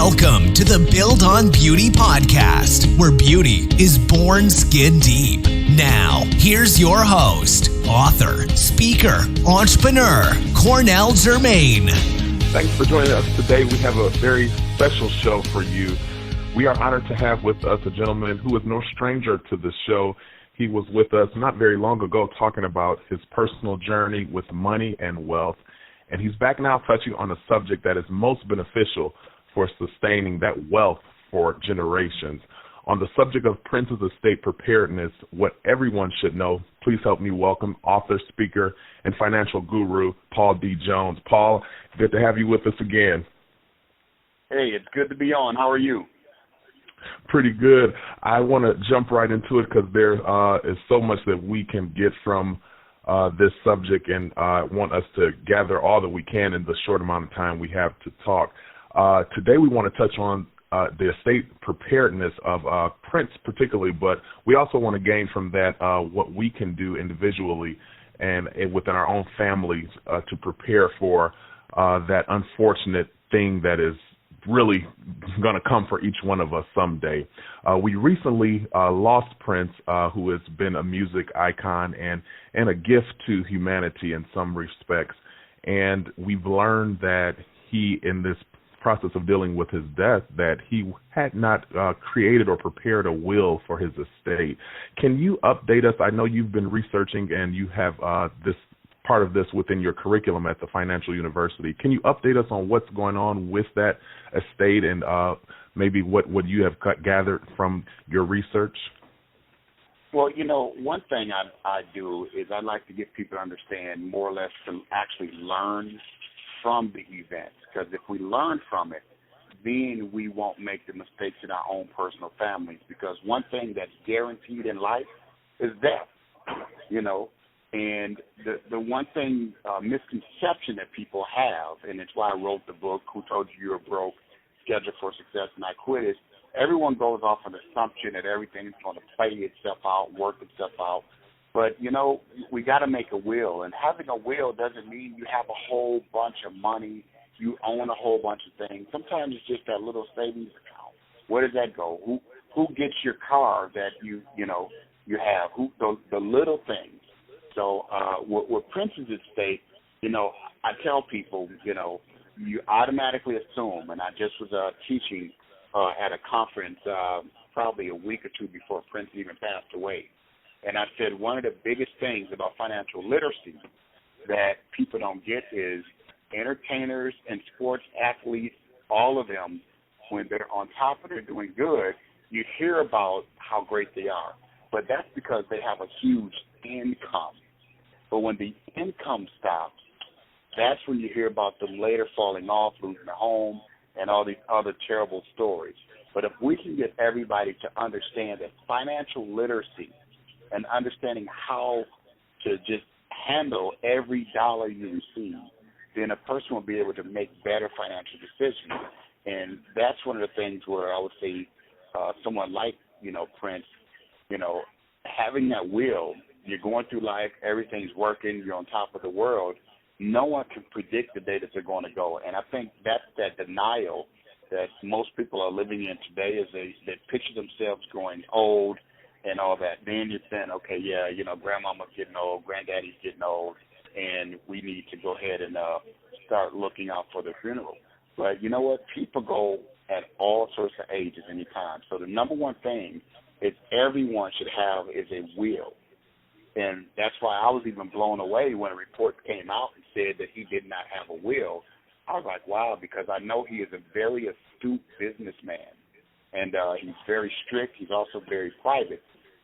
Welcome to the Build on Beauty podcast, where beauty is born skin deep. Now, here's your host, author, speaker, entrepreneur, Cornell Jermaine. Thanks for joining us today. We have a very special show for you. We are honored to have with us a gentleman who is no stranger to the show. He was with us not very long ago talking about his personal journey with money and wealth. And he's back now touching on a subject that is most beneficial for sustaining that wealth for generations. On the subject of Prince's estate preparedness, what everyone should know, please help me welcome author, speaker, and financial guru, Paul D. Jones. Paul, good to have you with us again. Hey, it's good to be on. How are you? Pretty good. I want to jump right into it because there is so much that we can get from this subject, and I want us to gather all that we can in the short amount of time we have to talk. Today we want to touch on the estate preparedness of Prince particularly, but we also want to gain from that what we can do individually and within our own families to prepare for that unfortunate thing that is really going to come for each one of us someday. We recently lost Prince, who has been a music icon and a gift to humanity in some respects. And we've learned that he, in this process of dealing with his death, that he had not created or prepared a will for his estate. Can you update us? I know you've been researching and you have this part of this within your curriculum at the Financial University. Can you update us on what's going on with that estate and maybe what you have gathered from your research? Well, you know, one thing I do is I like to get people to understand more or less to actually learn from the event, because if we learn from it, then we won't make the mistakes in our own personal families, because one thing that's guaranteed in life is death, you know. And the one thing, misconception that people have, and it's why I wrote the book, Who Told You You're Broke, Schedule for Success and I Quit, is everyone goes off an assumption that everything is going to play itself out, work itself out. But, you know, we got to make a will. And having a will doesn't mean you have a whole bunch of money, you own a whole bunch of things. Sometimes it's just that little savings account. Where does that go? Who gets your car that you have? The little things. So with Prince's estate, you know, I tell people, you know, you automatically assume, and I just was teaching at a conference probably a week or two before Prince even passed away. And I said one of the biggest things about financial literacy that people don't get is entertainers and sports athletes, all of them, when they're on top and they're doing good, you hear about how great they are. But that's because they have a huge income. But when the income stops, that's when you hear about them later falling off, losing their home, and all these other terrible stories. But if we can get everybody to understand that financial literacy and understanding how to just handle every dollar you receive, then a person will be able to make better financial decisions. And that's one of the things where I would say someone like, you know, Prince, you know, having that will, you're going through life, everything's working, you're on top of the world, no one can predict the day that they're going to go. And I think that's that denial that most people are living in today, is they picture themselves growing old and all that. Then you're saying, okay, yeah, you know, grandmama's getting old, granddaddy's getting old, and we need to go ahead and start looking out for the funeral. But you know what? People go at all sorts of ages anytime. So the number one thing is everyone should have is a will. And that's why I was even blown away when a report came out and said that he did not have a will. I was like, wow, because I know he is a very astute businessman. And he's very strict. He's also very private.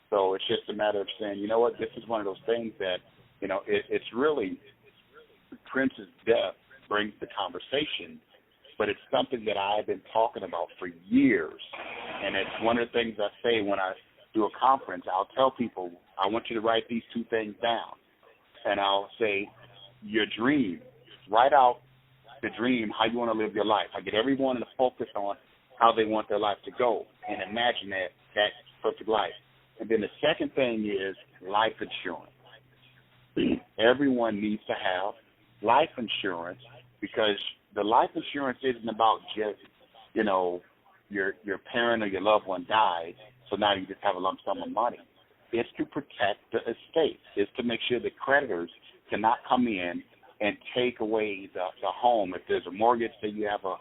So it's just a matter of saying, you know what, this is one of those things that, you know, it's really Prince's death brings the conversation, but it's something that I've been talking about for years. And it's one of the things I say when I do a conference. I'll tell people, I want you to write these two things down. And I'll say, your dream, write out the dream, how you want to live your life. I get everyone to focus on how they want their life to go and imagine that perfect life. And then the second thing is life insurance. Everyone needs to have life insurance, because the life insurance isn't about just your parent or your loved one died, so now you just have a lump sum of money. It's to protect the estate. It's to make sure the creditors cannot come in and take away the home. If there's a mortgage, say you have a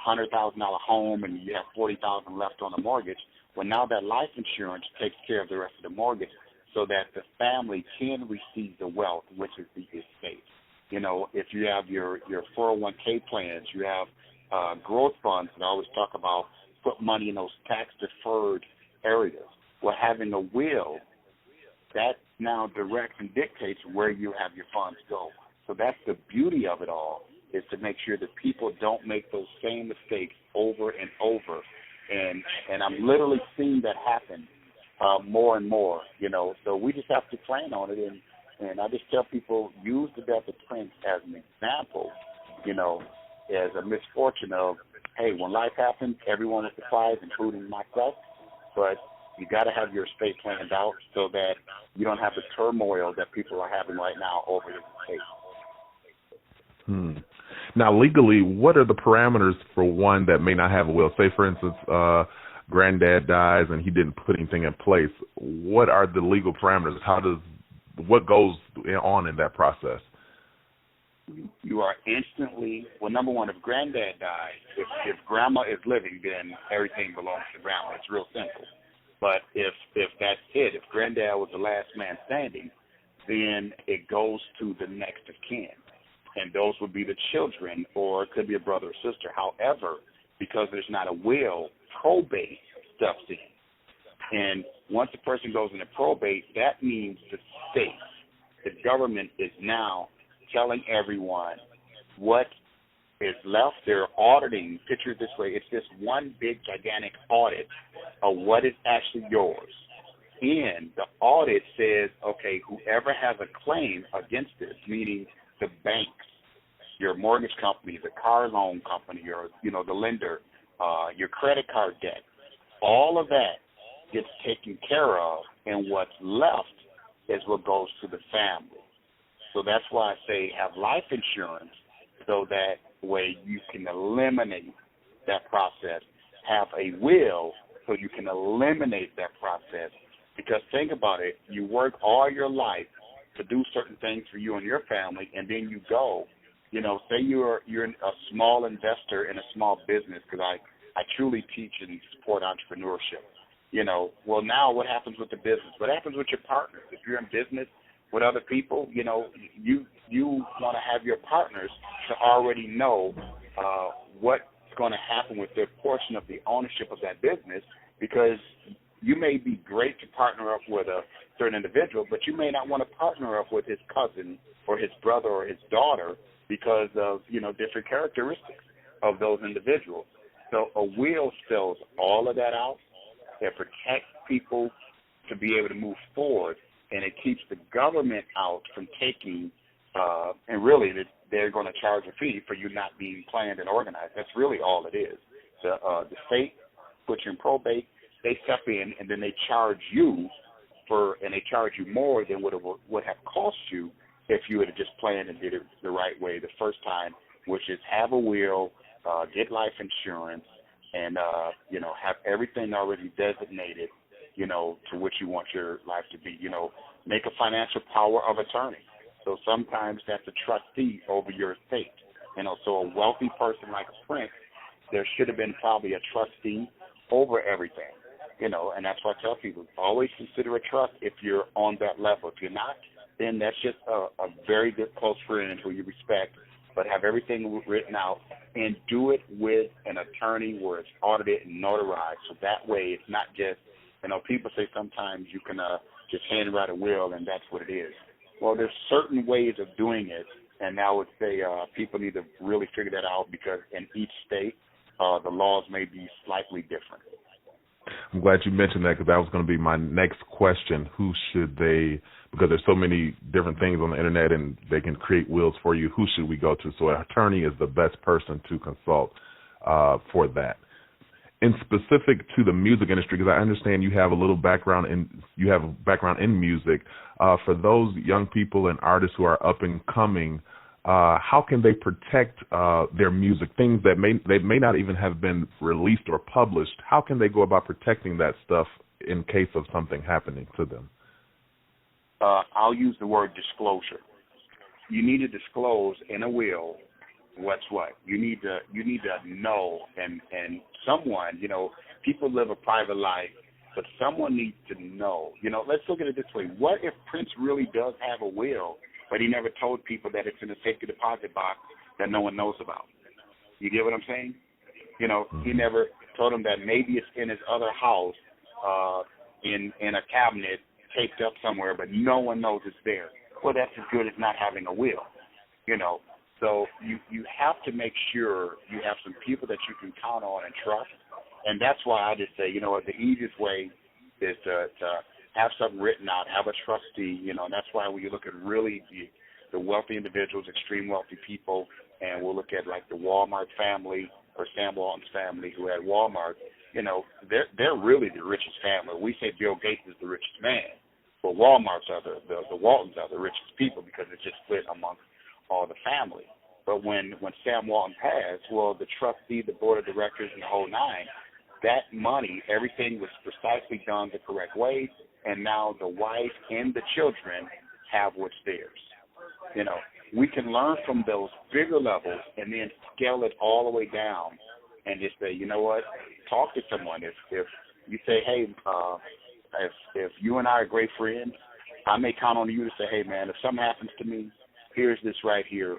$100,000 home and you have $40,000 left on the mortgage, well, now that life insurance takes care of the rest of the mortgage so that the family can receive the wealth, which is the estate. If you have your 401k plans, you have growth funds, and I always talk about put money in those tax-deferred areas. Well, having a will, that now directs and dictates where you have your funds go. So that's the beauty of it all, is to make sure that people don't make those same mistakes over and over. And I'm literally seeing that happen more and more, So we just have to plan on it. And I just tell people, use the death of Prince as an example, as a misfortune of, hey, when life happens, everyone is surprised, including myself. But you got to have your estate planned out so that you don't have the turmoil that people are having right now over this estate. Now, legally, what are the parameters for one that may not have a will? Say, for instance, granddad dies and he didn't put anything in place. What are the legal parameters? What goes on in that process? You are instantly, well, number one, if granddad dies, if grandma is living, then everything belongs to grandma. It's real simple. But if that's it, if granddad was the last man standing, then it goes to the next of kin. And those would be the children, or it could be a brother or sister. However, because there's not a will, probate steps in. And once a person goes into probate, that means the state, the government is now telling everyone what is left. They're auditing. Picture it this way. It's this one big, gigantic audit of what is actually yours. And the audit says, okay, whoever has a claim against this, meaning the banks, your mortgage company, the car loan company, or, the lender, your credit card debt, all of that gets taken care of, and what's left is what goes to the family. So that's why I say have life insurance so that way you can eliminate that process. Have a will so you can eliminate that process. Because think about it, you work all your life to do certain things for you and your family, and then you go, say you're a small investor in a small business, because I truly teach and support entrepreneurship. Well, now what happens with the business? What happens with your partners? If you're in business with other people, you want to have your partners to already know what's going to happen with their portion of the ownership of that business, because you may be great to partner up with a certain individual, but you may not want to partner up with his cousin or his brother or his daughter because of, different characteristics of those individuals. So a will spells all of that out. It protects people to be able to move forward, and it keeps the government out from taking, and really they're going to charge a fee for you not being planned and organized. That's really all it is. The state puts you in probate, they step in, and then they charge you and they charge you more than what it would have cost you if you had just planned and did it the right way the first time, which is have a will, get life insurance, and have everything already designated, to what you want your life to be. Make a financial power of attorney. So sometimes that's a trustee over your estate. So a wealthy person like a prince, there should have been probably a trustee over everything. And that's why I tell people, always consider a trust if you're on that level. If you're not, then that's just a very good close friend who you respect, but have everything written out and do it with an attorney where it's audited and notarized. So that way it's not just, people say sometimes you can just handwrite a will and that's what it is. Well, there's certain ways of doing it, and I would say people need to really figure that out, because in each state the laws may be slightly different. I'm glad you mentioned that, because that was going to be my next question. Who should they, because there's so many different things on the internet and they can create wills for you, who should we go to? So an attorney is the best person to consult for that. In specific to the music industry, because I understand you have a little background in music, for those young people and artists who are up and coming, how can they protect their music, things that may not even have been released or published? How can they go about protecting that stuff in case of something happening to them? I'll use the word disclosure. You need to disclose in a will what's what. You need to know, and someone, people live a private life, but someone needs to know. Let's look at it this way. What if Prince really does have a will, but he never told people that it's in a safety deposit box that no one knows about? You get what I'm saying? He never told them that maybe it's in his other house in a cabinet taped up somewhere, but no one knows it's there. Well, that's as good as not having a will, So you have to make sure you have some people that you can count on and trust. And that's why I just say, the easiest way is to have something written out, have a trustee, and that's why when you look at really the wealthy individuals, extreme wealthy people, and we'll look at like the Walmart family or Sam Walton's family who had Walmart, they're really the richest family. We say Bill Gates is the richest man, but Walmart's are the Waltons are the richest people because it's just split amongst all the family. But when Sam Walton passed, well, the trustee, the board of directors, and the whole nine, that money, everything was precisely done the correct way, and now the wife and the children have what's theirs. We can learn from those bigger levels and then scale it all the way down and just say, you know what, talk to someone. If you say, hey, if you and I are great friends, I may count on you to say, hey, man, if something happens to me, here's this right here.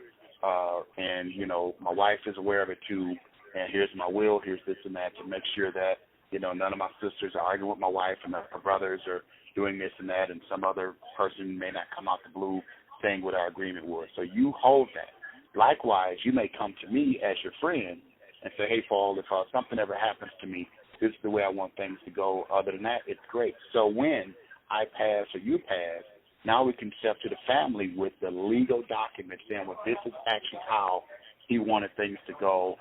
And, my wife is aware of it too. And here's my will, here's this and that, to make sure that, none of my sisters are arguing with my wife and my brothers are doing this and that, and some other person may not come out the blue saying what our agreement was. So you hold that. Likewise, you may come to me as your friend and say, hey, Paul, if something ever happens to me, this is the way I want things to go. Other than that, it's great. So when I pass or you pass, now we can step to the family with the legal documents saying, well, this is actually how he wanted things to go,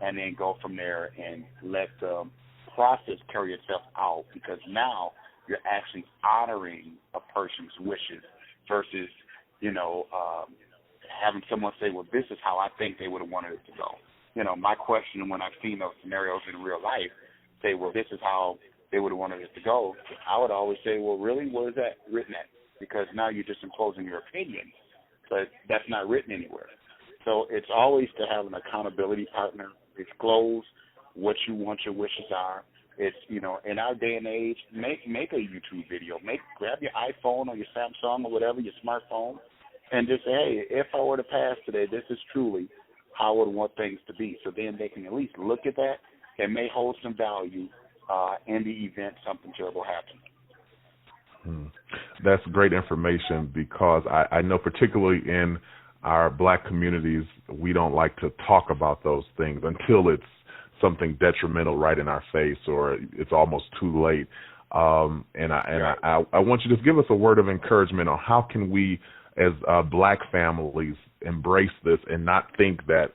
and then go from there and let the process carry itself out, because now you're actually honoring a person's wishes versus, having someone say, well, this is how I think they would have wanted it to go. My question when I've seen those scenarios in real life, say, well, this is how they would have wanted it to go, I would always say, well, really, where is that written at? Because now you're just imposing your opinion, but that's not written anywhere. So it's always to have an accountability partner, disclose what you want your wishes are. It's, in our day and age, make a YouTube video. Grab your iPhone or your Samsung or whatever, your smartphone, and just say, hey, if I were to pass today, this is truly how I would want things to be. So then they can at least look at that and may hold some value in the event something terrible happens. That's great information, because I know particularly in our black communities, we don't like to talk about those things until it's something detrimental right in our face or it's almost too late. And I want you to give us a word of encouragement on how can we as black families embrace this and not think that,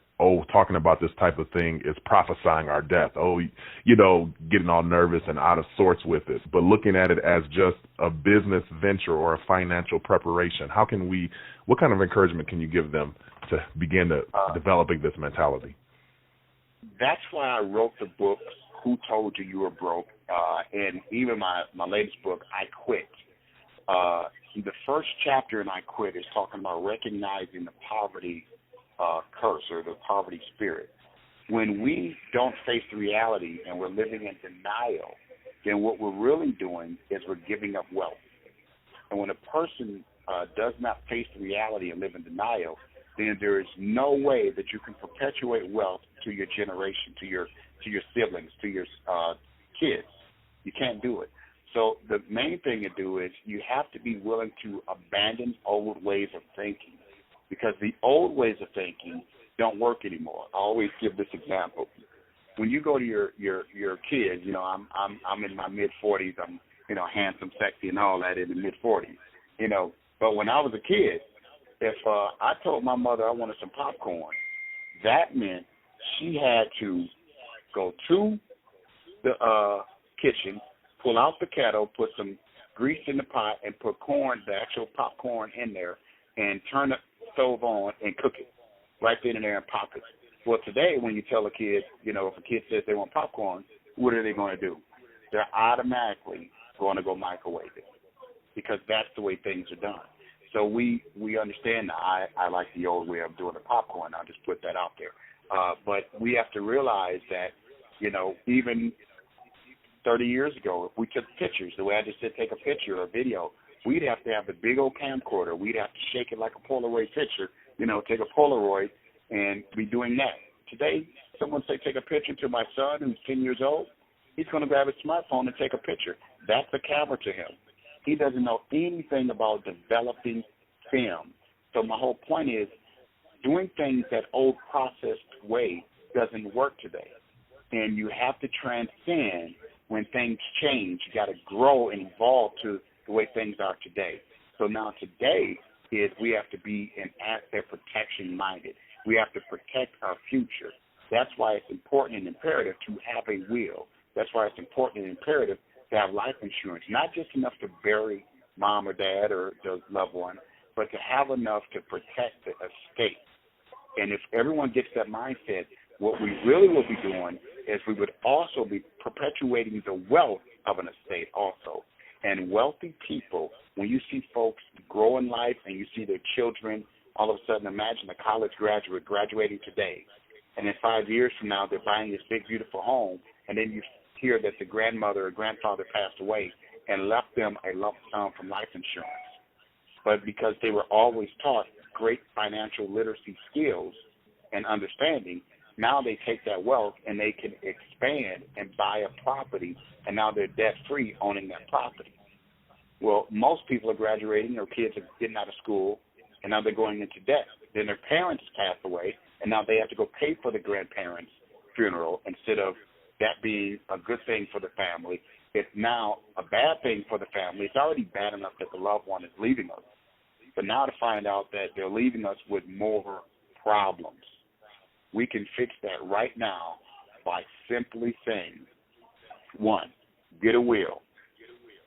talking about this type of thing is prophesying our death. Getting all nervous and out of sorts with it, but looking at it as just a business venture or a financial preparation. What kind of encouragement can you give them to begin to developing this mentality? That's why I wrote the book, Who Told You You Were Broke? And even my latest book, I Quit. The first chapter in I Quit is talking about recognizing the poverty curse or the poverty spirit. When we don't face the reality and we're living in denial, then what we're really doing is we're giving up wealth. And when a person does not face the reality and live in denial, then there is no way that you can perpetuate wealth to your generation, to your siblings, to your kids. You can't do it. So the main thing to do is you have to be willing to abandon old ways of thinking, because the old ways of thinking don't work anymore. I always give this example. When you go to your kids, I'm in my mid-40s. I'm handsome, sexy, and all that in the mid-40s. But when I was a kid, if I told my mother I wanted some popcorn, that meant she had to go to the kitchen, pull out the kettle, put some grease in the pot, and put the actual popcorn in there, and turn the stove on and cook it right then and there in pockets. Well, today when you tell a kid, if a kid says they want popcorn, what are they going to do? They're automatically going to go microwave it because that's the way things are done. So we understand that. I like the old way of doing the popcorn. I'll just put that out there. But we have to realize that, even 30 years ago, if we took pictures, the way I just said take a picture or a video, we'd have to have the big old camcorder. We'd have to shake it like a Polaroid picture, take a Polaroid and be doing that. Today, someone say take a picture to my son who's 10 years old. He's going to grab his smartphone and take a picture. That's a camera to him. He doesn't know anything about developing film. So my whole point is doing things that old processed way doesn't work today. And you have to transcend when things change. You got to grow and evolve to the way things are today. So now today is we have to be an asset protection minded. We have to protect our future. That's why it's important and imperative to have a will. That's why it's important and imperative to have life insurance, not just enough to bury mom or dad or the loved one, but to have enough to protect the estate. And if everyone gets that mindset, what we really will be doing is we would also be perpetuating the wealth of an estate also. And wealthy people, when you see folks grow in life and you see their children, all of a sudden imagine a college graduate graduating today, and in 5 years from now they're buying this big, beautiful home, and then you hear that the grandmother or grandfather passed away and left them a lump sum from life insurance. But because they were always taught great financial literacy skills and understanding, now they take that wealth and they can expand and buy a property, and now they're debt-free owning that property. Well, most people are graduating, or kids are getting out of school, and now they're going into debt. Then their parents pass away, and now they have to go pay for the grandparents' funeral instead of that being a good thing for the family. It's now a bad thing for the family. It's already bad enough that the loved one is leaving us. But now to find out that they're leaving us with more problems. We can fix that right now by simply saying, 1, get a will,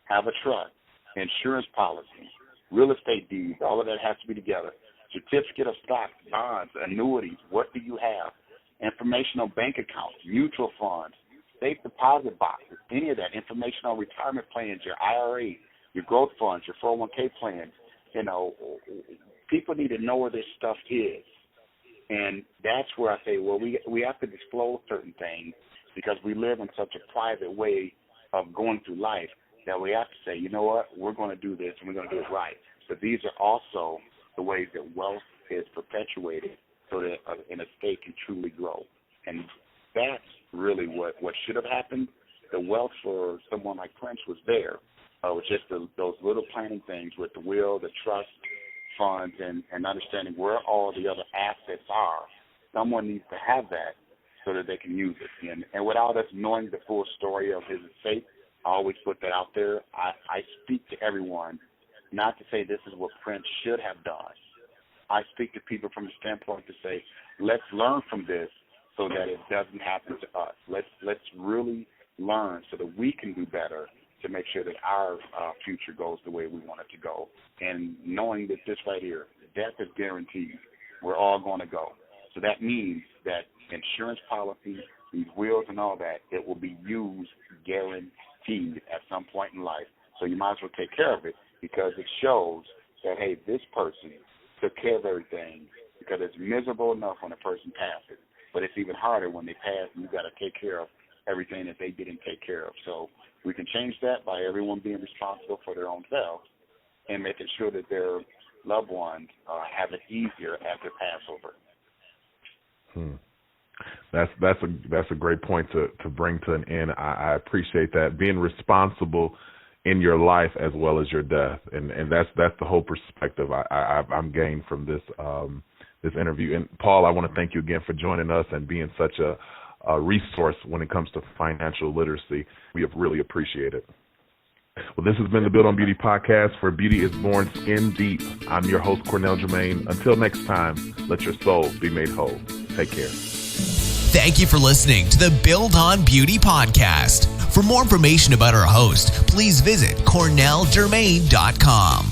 have a trust, insurance policies, real estate deeds, all of that has to be together. Certificate of stock, bonds, annuities, what do you have? Information on bank accounts, mutual funds, safe deposit boxes, any of that, information on retirement plans, your IRA, your growth funds, your 401k plans. People need to know where this stuff is. And that's where I say, well, we have to disclose certain things because we live in such a private way of going through life that we have to say, you know what, we're going to do this and we're going to do it right. But these are also the ways that wealth is perpetuated so that an estate can truly grow. And that's really what should have happened. The wealth for someone like Prince was there. With just those little planning things with the will, the trust funds, and understanding where all the other assets are. Someone needs to have that so that they can use it. And without us knowing the full story of his estate, I always put that out there. I speak to everyone, not to say this is what Prince should have done. I speak to people from the standpoint to say, let's learn from this so that it doesn't happen to us. Let's really learn so that we can do better to make sure that our future goes the way we want it to go. And knowing that this right here, death is guaranteed. We're all going to go. So that means that insurance policies, these wills and all that, it will be used guaranteed at some point in life. So you might as well take care of it because it shows that, hey, this person took care of everything, because it's miserable enough when a person passes, but it's even harder when they pass and you've got to take care of everything that they didn't take care of. So we can change that by everyone being responsible for their own selves and making sure that their loved ones have it easier after Passover. That's a great point to bring to an end. I appreciate that, being responsible in your life as well as your death, and that's the whole perspective I'm gained from this interview. And Paul, I want to thank you again for joining us and being such a resource when it comes to financial literacy. We have really appreciate it. Well, this has been the Build on Beauty podcast, where beauty is born skin deep. I'm your host, Cornell Jermaine. Until next time, let your soul be made whole. Take care. Thank you for listening to the Build on Beauty podcast. For more information about our host, please visit cornelljermaine.com.